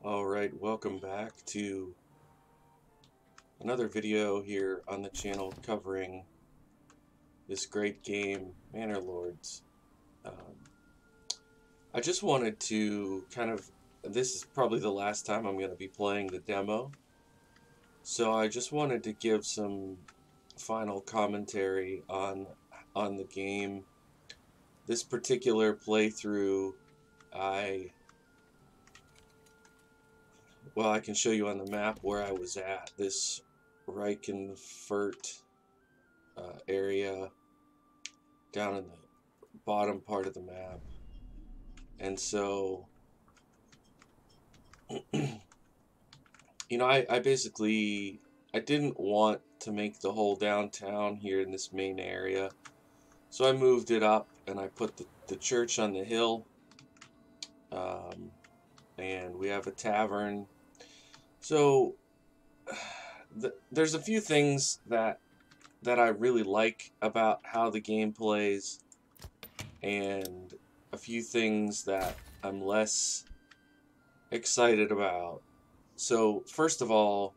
Alright, welcome back to another video here on the channel covering this great game, Manor Lords. Um, I just wanted to this is probably the last time I'm going to be playing the demo, so I just wanted to give some final commentary on the game. This particular playthrough, I can show you on the map where I was at. This Reichenfurt area down in the bottom part of the map. And so, I basically, I didn't want to make the whole downtown here in this main area. So I moved it up and I put the church on the hill. And we have a tavern. So there's a few things that I really like about how the game plays, and a few things that I'm less excited about. So first of all,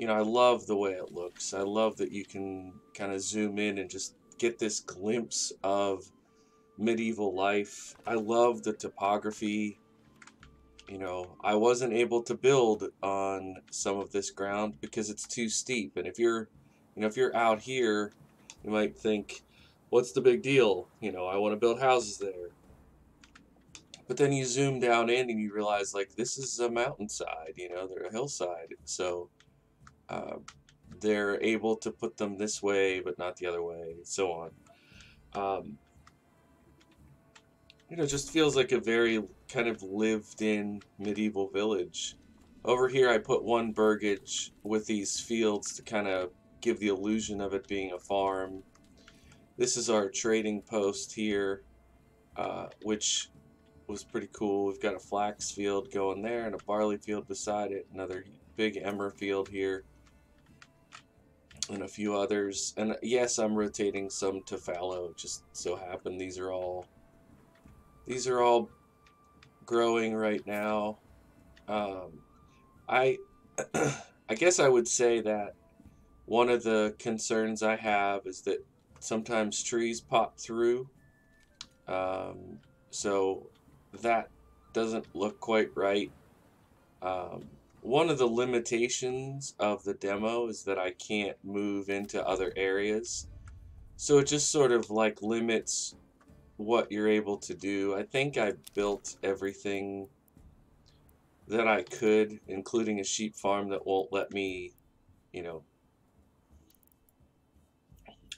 I love the way it looks. I love that you can kind of zoom in and just get this glimpse of medieval life. I love the topography. I wasn't able to build on some of this ground because it's too steep. And if you're out here, you might think, what's the big deal? I want to build houses there. But then you zoom down in and you realize, like, this is a mountainside, they're a hillside. So they're able to put them this way, but not the other way, and so on. It just feels like a very kind of lived-in medieval village. Over here I put one burgage with these fields to kind of give the illusion of it being a farm. This is our trading post here, which was pretty cool. We've got a flax field going there and a barley field beside it, another big emmer field here, and a few others. And yes, I'm rotating some to fallow. It just so happened these are all growing right now. I I guess I would say that one of the concerns I have is that sometimes trees pop through, so that doesn't look quite right. One of the limitations of the demo is that I can't move into other areas, so it just sort of like limits what you're able to do. I think I built everything that I could, including a sheep farm that won't let me,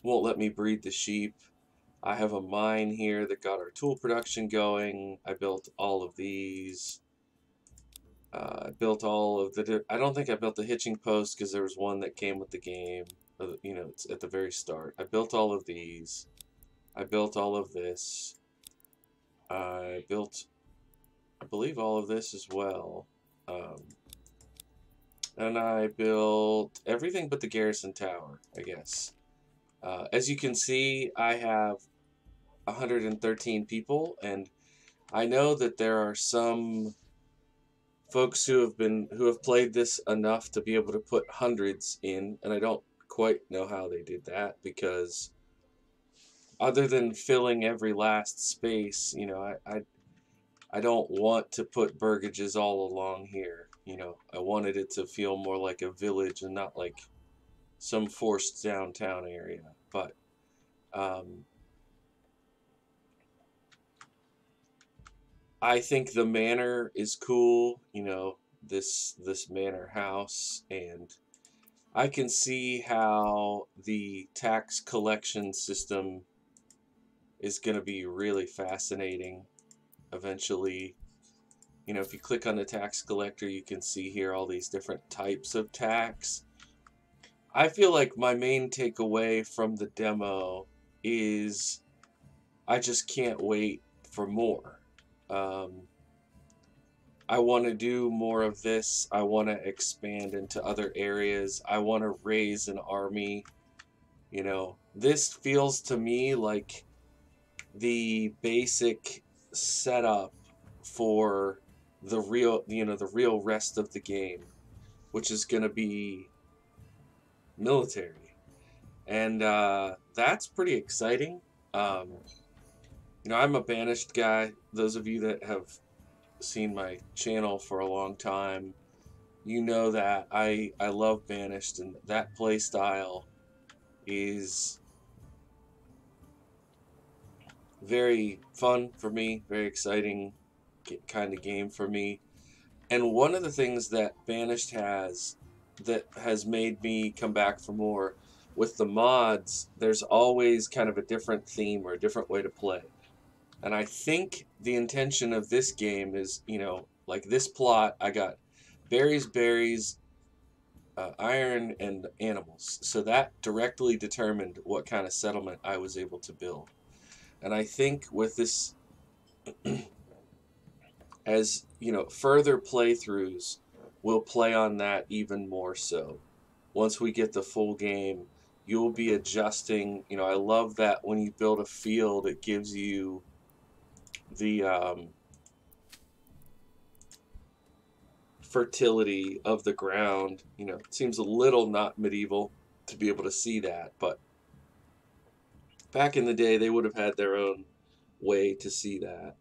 won't let me breed the sheep. I have a mine here that got our tool production going. I built all of these. I built all of the. I don't think I built the hitching post because there was one that came with the game. It's at the very start. I built all of these. I built all of this. I built, I believe, all of this as well. And I built everything but the garrison tower, I guess. As you can see, I have 113 people, and I know that there are some folks who have played this enough to be able to put hundreds in, and I don't quite know how they did that, because other than filling every last space, I don't want to put burgages all along here. I wanted it to feel more like a village and not like some forced downtown area. But I think the manor is cool. This manor house, and I can see how the tax collection system is going to be really fascinating eventually. If you click on the tax collector, you can see here all these different types of tax. I feel like my main takeaway from the demo is I just can't wait for more. I want to do more of this. I want to expand into other areas. I want to raise an army. This feels to me like the basic setup for the real, the real rest of the game, which is going to be military. And that's pretty exciting. Um, I'm a Banished guy. Those of you that have seen my channel for a long time, you know that I love Banished, and that play style is very fun for me, very exciting kind of game for me. And one of the things that Banished has that has made me come back for more with the mods, there's always kind of a different theme or a different way to play. And I think the intention of this game is, like this plot, I got berries, iron, and animals. So that directly determined what kind of settlement I was able to build. And I think with this, as further playthroughs will play on that even more so. Once we get the full game, you'll be adjusting. I love that when you build a field, it gives you the fertility of the ground. It seems a little not medieval to be able to see that, but back in the day, they would have had their own way to see that.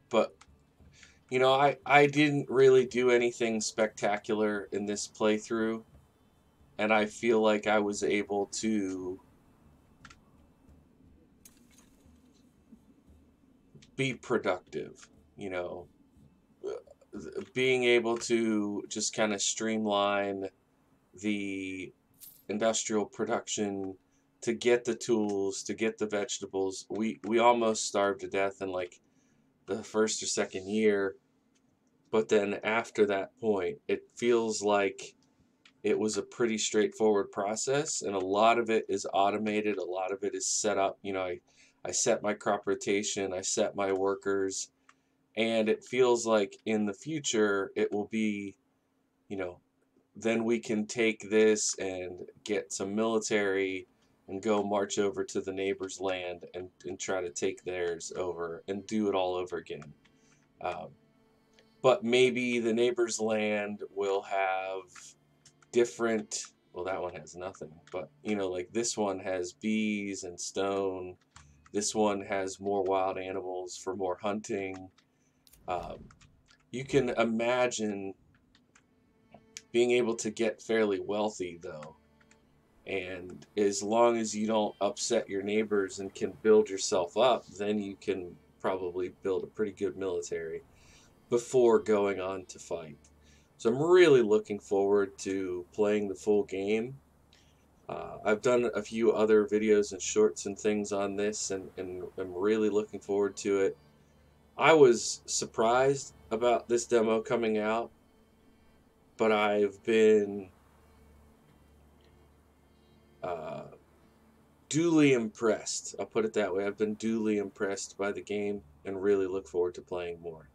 But I didn't really do anything spectacular in this playthrough, and I feel like I was able to be productive, being able to just kind of streamline the industrial production to get the tools, to get the vegetables. We almost starved to death in like the first or second year, but then after that point, it feels like it was a pretty straightforward process, and a lot of it is automated, a lot of it is set up. I set my crop rotation, I set my workers, and it feels like in the future it will be, then we can take this and get some military and go march over to the neighbor's land and try to take theirs over and do it all over again. Um, but maybe the neighbor's land will have different, well, that one has nothing, but like this one has bees and stone. This one has more wild animals for more hunting. Um, you can imagine being able to get fairly wealthy, though. And as long as you don't upset your neighbors and can build yourself up, then you can probably build a pretty good military before going on to fight. So I'm really looking forward to playing the full game. I've done a few other videos and shorts and things on this, and I'm really looking forward to it. I was surprised about this demo coming out, but I've been uh, duly impressed. I'll put it that way. I've been duly impressed by the game and really look forward to playing more.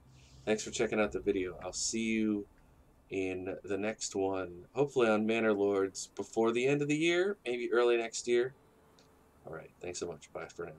Thanks for checking out the video. I'll see you in the next one, hopefully on Manor Lords before the end of the year, maybe early next year. All right, thanks so much. Bye for now.